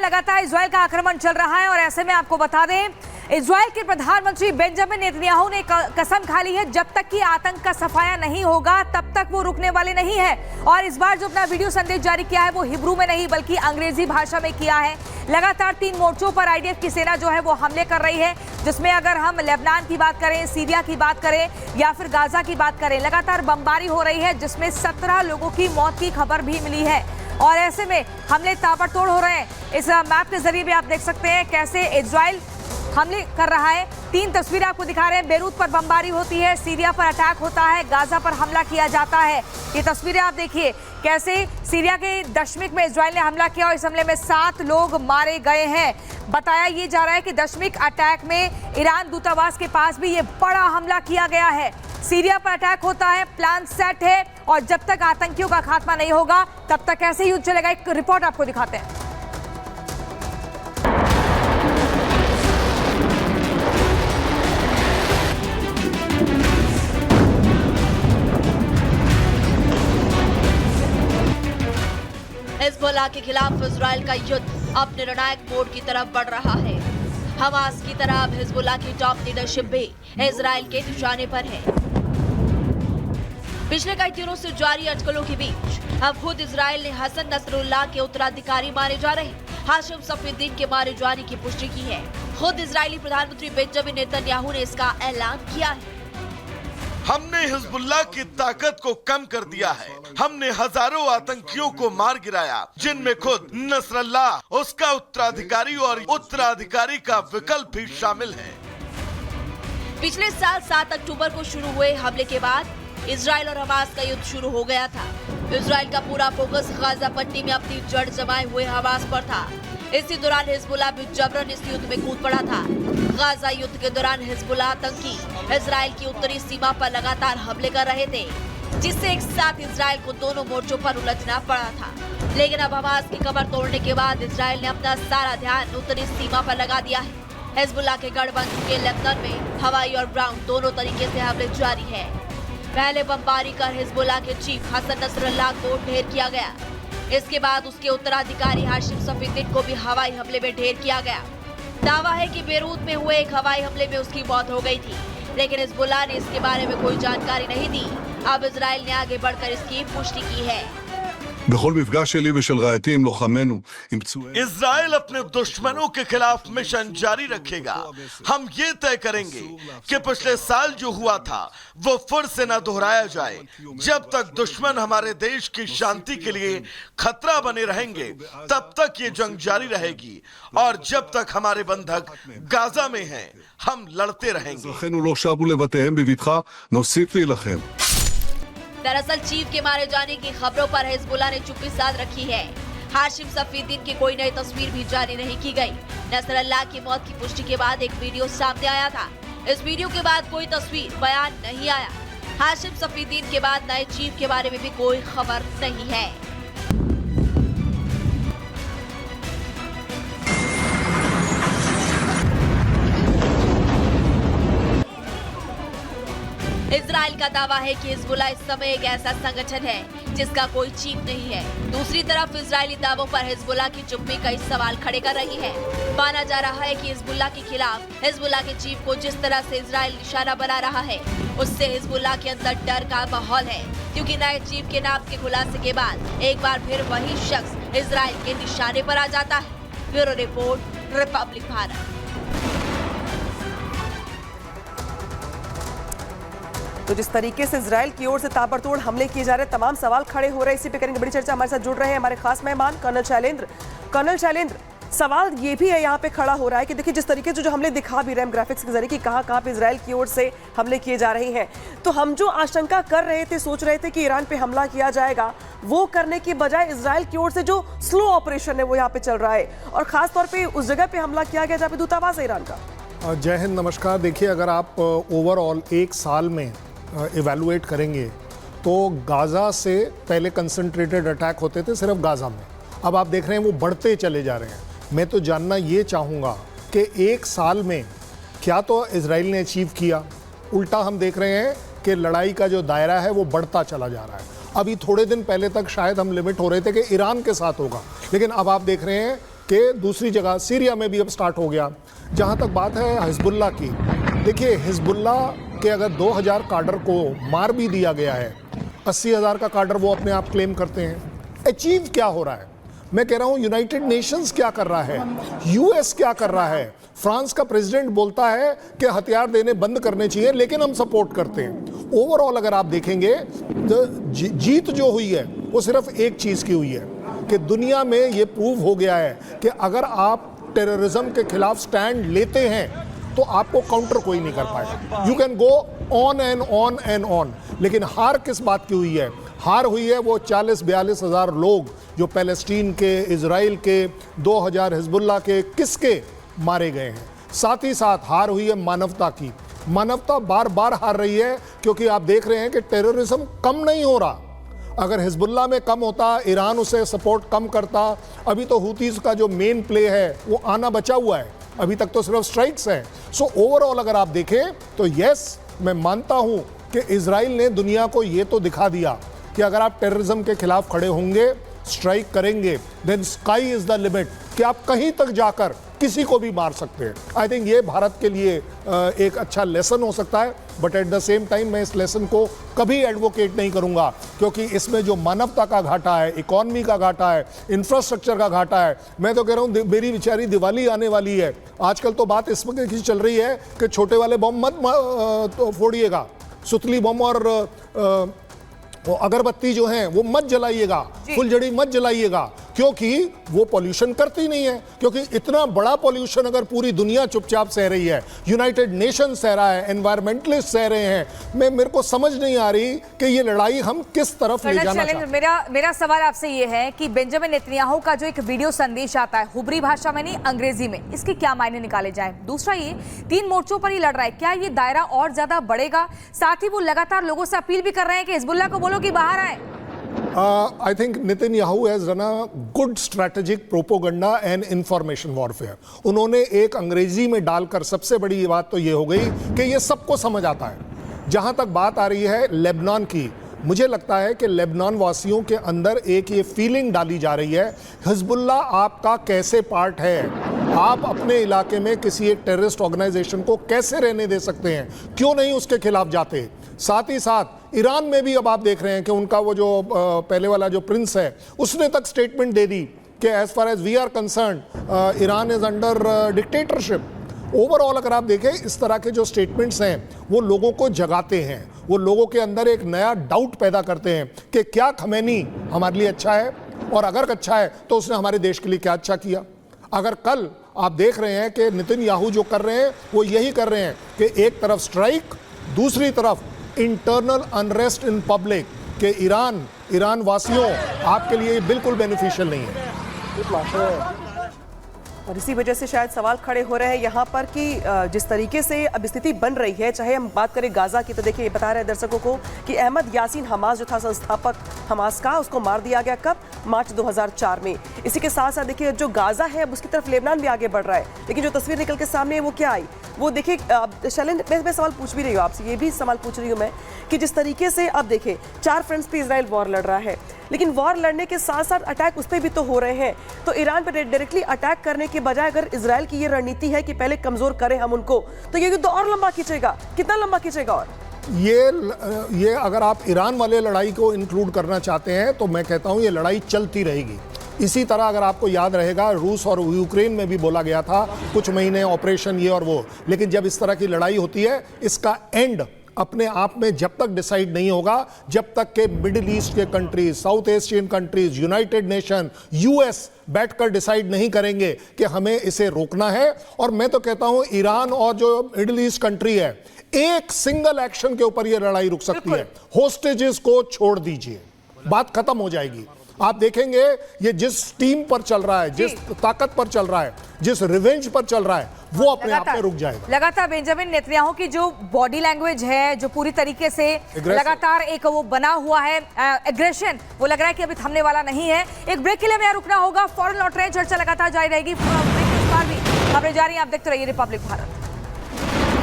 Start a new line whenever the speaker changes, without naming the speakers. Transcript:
लगातार इजराइल का आक्रमण चल रहा है और ऐसे में आपको बता दें, इजराइल के प्रधानमंत्री बेंजामिन नेतन्याहू ने कसम खा ली है, जब तक कि आतंक का सफाया नहीं होगा तब तक वो रुकने वाले नहीं है। और इस बार जो अपना वीडियो संदेश जारी किया है वो हिब्रू में नहीं बल्कि अंग्रेजी भाषा में किया है। लगातार 3 मोर्चों पर आईडीएफ की सेना जो है वो हमले कर रही है, जिसमें अगर हम लेबनान की बात करें, सीरिया की बात करें या फिर गाजा की बात करें, लगातार बमबारी हो रही है, जिसमें 17 लोगों की मौत की खबर भी मिली है। और ऐसे में हमले ताबड़तोड़ हो रहे हैं। इस मैप के जरिए भी आप देख सकते हैं कैसे इजराइल हमले कर रहा है। 3 तस्वीरें आपको दिखा रहे हैं। बेरूत पर बमबारी होती है, सीरिया पर अटैक होता है, गाजा पर हमला किया जाता है। ये तस्वीरें आप देखिए कैसे सीरिया के दशमिक में इजराइल ने हमला किया और इस हमले में 7 लोग मारे गए हैं। बताया ये जा रहा है कि दशमिक अटैक में ईरान दूतावास के पास भी ये बड़ा हमला किया गया है। सीरिया पर अटैक होता है, प्लान सेट है और जब तक आतंकियों का खात्मा नहीं होगा तब तक ऐसे ही युद्ध चलेगा। एक रिपोर्ट आपको दिखाते हैं।
हिजबुल्लाह के खिलाफ इजराइल का युद्ध अब निर्णायक मोड़ की तरफ बढ़ रहा है। हमास की तरह अब हिजबुल्लाह की टॉप लीडरशिप भी इजराइल के निशाने पर है। पिछले कई दिनों से जारी अटकलों के बीच अब खुद इजराइल ने हसन नसरुल्लाह के उत्तराधिकारी माने जा रहे हाशिम सफीउद्दीन के मारे जाने की पुष्टि की है। खुद इजरायली प्रधानमंत्री बेंजामिन नेतन्याहू ने इसका ऐलान किया है।
हमने हिजबुल्लाह की ताकत को कम कर दिया है। हमने हजारों आतंकियों को मार गिराया, जिनमें खुद नसरल्लाह, उसका उत्तराधिकारी और उत्तराधिकारी का विकल्प भी शामिल है।
पिछले साल 7 अक्टूबर को शुरू हुए हमले के बाद इजराइल और हमास का युद्ध शुरू हो गया था। इजराइल का पूरा फोकस गाजा पट्टी में अपनी जड़ जमाए हुए हमास पर था। इसी दौरान हिजबुल्लाह भी जबरन इस युद्ध में कूद पड़ा था। गाजा युद्ध के दौरान हिजबुल्लाह आतंकी इजराइल की उत्तरी सीमा पर लगातार हमले कर रहे थे, जिससे एक साथ इजराइल को दोनों मोर्चों पर उलझना पड़ा था। लेकिन अब हमास की कमर तोड़ने के बाद इजराइल ने अपना सारा ध्यान उत्तरी सीमा पर लगा दिया है। हिजबुल्लाह के गढ़ बन चुके लेबनान में हवाई और ग्राउंड दोनों तरीके से हमले जारी है। पहले बमबारी कर हिजबुल्लाह के चीफ हसन नसरुल्लाह को ढेर किया गया। इसके बाद उसके उत्तराधिकारी हाशिम सफीउद्दीन को भी हवाई हमले में ढेर किया गया। दावा है कि बेरूत में हुए एक हवाई हमले में उसकी मौत हो गई थी, लेकिन हिजबुल्लाह ने इसके बारे में कोई जानकारी नहीं दी। अब इजराइल ने आगे बढ़कर इसकी पुष्टि की है।
इजराइल अपने दुश्मनों के खिलाफ मिशन जारी रखेगा। हम ये तय करेंगे कि पिछले साल जो हुआ था वो फिर से न दोहराया जाए। जब तक दुश्मन हमारे देश की शांति के लिए खतरा बने रहेंगे तब तक ये जंग जारी रहेगी और जब तक हमारे बंधक गाजा में हैं, हम लड़ते रहेंगे।
दरअसल चीफ के मारे जाने की खबरों पर हिजबुल्लाह ने चुप्पी साध रखी है। हाशिम सफीउद्दीन की कोई नई तस्वीर भी जारी नहीं की गई। नसरल्लाह की मौत की पुष्टि के बाद एक वीडियो सामने आया था। इस वीडियो के बाद कोई तस्वीर बयान नहीं आया। हाशिम सफीउद्दीन के बाद नए चीफ के बारे में भी कोई खबर नहीं है। इजराइल का दावा है कि हिजबुल्लाह इस समय एक ऐसा संगठन है जिसका कोई चीफ नहीं है। दूसरी तरफ इजरायली दावों पर हिजबुल्लाह की चुप्पी कई सवाल खड़े कर रही है। माना जा रहा है कि हिजबुल्लाह के खिलाफ हिजबुल्लाह के चीफ को जिस तरह से इजराइल निशाना बना रहा है, उससे हिजबुल्लाह के अंदर डर का माहौल है, क्योंकि नए चीफ के नाम के खुलासे के बाद एक बार फिर वही शख्स इजराइल के निशाने पर आ जाता है। Bureau report, Republic Bharat.
तो जिस तरीके से इजराइल की ओर से ताबड़तोड़ हमले किए जा रहे हैं, तमाम सवाल खड़े हो रहे हैं। इसी पे करेंगे बड़ी चर्चा। हमारे साथ जुड़ रहे हैं हमारे खास मेहमान कर्नल शैलेंद्र। कर्नल शैलेंद्र, सवाल ये भी है यहाँ पे खड़ा हो रहा है कि देखिए जिस तरीके से जो हमले दिखा भी रहे हैं ग्राफिक्स के जरिए कि कहाँ पे इजराइल की ओर से हमले किए जा रहे हैं, तो हम जो आशंका कर रहे थे, सोच रहे थे कि ईरान पे हमला किया जाएगा, वो करने की बजाय इजराइल की ओर से जो स्लो ऑपरेशन है वो यहाँ पे चल रहा है और खासतौर पर उस जगह पे हमला किया गया जहाँ पे दूतावास है ईरान का।
जय हिंद, नमस्कार। देखिए, अगर आप ओवरऑल एक साल में इवैल्यूएट करेंगे तो गाज़ा से पहले कंसंट्रेटेड अटैक होते थे सिर्फ गाज़ा में, अब आप देख रहे हैं वो बढ़ते चले जा रहे हैं। मैं तो जानना ये चाहूँगा कि एक साल में क्या तो इजराइल ने अचीव किया, उल्टा हम देख रहे हैं कि लड़ाई का जो दायरा है वो बढ़ता चला जा रहा है। अभी थोड़े दिन पहले तक शायद हम लिमिट हो रहे थे कि ईरान के साथ होगा, लेकिन अब आप देख रहे हैं कि दूसरी जगह सीरिया में भी अब स्टार्ट हो गया। जहाँ तक बात है हिजबुल्लाह की, देखिए हिजबुल्लाह के अगर 2000 काडर को मार भी दिया गया है, 80,000 का काडर वो अपने आप क्लेम करते हैं। अचीव क्या हो रहा है? मैं कह रहा हूँ यूनाइटेड नेशंस क्या कर रहा है, यूएस क्या कर रहा है। फ्रांस का प्रेसिडेंट बोलता है कि हथियार देने बंद करने चाहिए, लेकिन हम सपोर्ट करते हैं। ओवरऑल अगर आप देखेंगे तो जीत जो हुई है वो सिर्फ एक चीज़ की हुई है कि दुनिया में ये प्रूव हो गया है कि अगर आप टेररिज्म के खिलाफ स्टैंड लेते हैं तो आपको काउंटर कोई नहीं कर पाएगा। You can go on and on and on. लेकिन हार किस बात की हुई है? हार हुई है वो 40-42 हज़ार लोग जो पैलेस्टीन के, इजराइल के, 2000 हिजबुल्लाह के, किसके मारे गए हैं। साथ ही साथ हार हुई है मानवता की। मानवता बार बार हार रही है क्योंकि आप देख रहे हैं कि टेररिज्म कम नहीं हो रहा। अगर हिजबुल्लाह में कम होता, ईरान उसे सपोर्ट कम करता, अभी तो हुतीज़ का जो मेन प्ले है वो आना बचा हुआ है, अभी तक तो सिर्फ स्ट्राइक्स हैं। सो ओवरऑल अगर आप देखें तो यस, मैं मानता हूं कि इजराइल ने दुनिया को ये तो दिखा दिया कि अगर आप टेररिज्म के खिलाफ खड़े होंगे, स्ट्राइक करेंगे, then sky is the limit, कि आप कहीं तक जाकर किसी को भी मार सकते हैं। आई थिंक ये भारत के लिए एक अच्छा लेसन हो सकता है, but at the same time मैं इस लेसन को कभी एडवोकेट नहीं करूंगा क्योंकि इसमें जो मानवता का घाटा है, इकॉनमी का घाटा है, इंफ्रास्ट्रक्चर का घाटा है। मैं तो कह रहा हूँ मेरी बेचारी दिवाली आने वाली है। आजकल तो बात इस वक्त की चल रही है कि छोटे वाले बम मत फोड़िएगा, सुतली बम और वो अगरबत्ती जो है वो मत जलाइएगा, फुलझड़ी मत जलाइएगा, क्योंकि वो पॉल्यूशन करती नहीं है। क्योंकि इतना बड़ा पॉल्यूशन अगर पूरी दुनिया चुपचाप सह रही है, यूनाइटेड नेशन सह रहा है, एनवायरमेंटलिस्ट सह रहे हैं, मेरे को समझ नहीं आ रही कि ये लड़ाई हम किस तरफ ले जाना चाहते हैं।
मेरा सवाल आपसे ये है कि बेंजामिन नेतन्याहू का जो एक वीडियो संदेश आता है, हुब्री भाषा में नहीं अंग्रेजी में, इसके क्या मायने निकाले जाए? दूसरा, ये 3 मोर्चों पर ही लड़ रहा है, क्या ये दायरा और ज्यादा बढ़ेगा? साथ ही वो लगातार लोगों से अपील भी कर रहे हैं कि हिजबुल्लाह को बोलो कि बाहर आए।
I think Netanyahu has run a good strategic propaganda and information warfare. उन्होंने एक अंग्रेजी में डालकर, सबसे बड़ी बात तो ये हो गई कि ये सबको समझ आता है। जहां तक बात आ रही है लेबनान की, मुझे लगता है कि लेबनान वासियों के अंदर एक ये फीलिंग डाली जा रही है, हिजबुल्लाह आपका कैसे पार्ट है, आप अपने इलाके में किसी एक टेररिस्ट ऑर्गेनाइजेशन को कैसे रहने दे सकते हैं, क्यों नहीं उसके खिलाफ जाते। साथ ही साथ ईरान में भी अब आप देख रहे हैं कि उनका वो जो पहले वाला जो प्रिंस है, उसने तक स्टेटमेंट दे दी कि as far as we are concern Iran is under dictatorship. Overall अगर आप देखें, इस तरह के जो स्टेटमेंट्स हैं वो लोगों को जगाते हैं, वो लोगों के अंदर एक नया डाउट पैदा करते हैं कि क्या खमैनी हमारे लिए अच्छा है, और अगर अच्छा है तो उसने हमारे देश के लिए क्या अच्छा किया। अगर कल आप देख रहे हैं कि नेतन्याहू जो कर रहे हैं वो यही कर रहे हैं कि एक तरफ स्ट्राइक, दूसरी तरफ इंटरनल अनरेस्ट इन पब्लिक, कि ईरान वासियों आपके लिए बिल्कुल बेनिफिशियल नहीं है।
और इसी वजह से शायद सवाल खड़े हो रहे हैं यहाँ पर कि जिस तरीके से अब स्थिति बन रही है, चाहे हम बात करें गाजा की, तो देखिए बता रहे हैं दर्शकों को कि अहमद यासीन हमास जो था संस्थापक हमास का, उसको मार दिया गया कब? मार्च 2004 में। इसी के साथ साथ देखिए जो गाजा है अब उसकी तरफ लेबनान भी आगे बढ़ रहा है, लेकिन जो तस्वीर निकल के सामने है वो क्या आई, वो देखिए शैलेंद्र, मैं सवाल पूछ भी रही हूँ आपसे, ये भी सवाल पूछ रही हूँ मैं कि जिस तरीके से अब देखिए 4 फ्रंट्स पे इजराइल वॉर लड़ रहा है, लेकिन वॉर लड़ने के साथ साथ अटैक उस पर भी तो हो रहे हैं। तो ईरान पर डायरेक्टली अटैक करने के बजाय अगर इजराइल की ये रणनीति है कि पहले कमजोर करें हम उनको, तो ये युद्ध और लंबा खींचेगा। कितना लंबा खींचेगा? और
ये अगर आप ईरान वाले लड़ाई को इंक्लूड करना चाहते हैं तो मैं कहता हूं ये लड़ाई चलती रहेगी। इसी तरह अगर आपको याद रहेगा, रूस और यूक्रेन में भी बोला गया था कुछ महीने ऑपरेशन ये और वो, लेकिन जब इस तरह की लड़ाई होती है इसका एंड अपने आप में जब तक डिसाइड नहीं होगा, जब तक के मिडिल ईस्ट के countries, south Asian countries, United nation, US बैठकर डिसाइड नहीं करेंगे कि हमें इसे रोकना है। और मैं तो कहता हूं ईरान और जो मिडिल ईस्ट कंट्री है, एक सिंगल एक्शन के ऊपर यह लड़ाई रुक सकती है। होस्टेजेस को छोड़ दीजिए, बात खत्म हो जाएगी। आप देखेंगे ये जिस टीम पर चल रहा है, जिस ताकत पर चल रहा है, जिस रिवेंज पर चल रहा है, वो अपने आप में रुक जाएगा।
लगातार बेंजामिन नेतन्याहू की जो बॉडी लैंग्वेज है, जो पूरी तरीके से लगातार एक वो बना हुआ है एग्रेशन, वो लग रहा है कि अभी थमने वाला नहीं है। एक ब्रेक के लिए हमें रुकना होगा, फौरन लौट रहे हैं, चर्चा लगातार जारी रहेगी। ब्रेक के बाद भी खबरें जारी हैं, आप देखते रहिए रिपब्लिक भारत।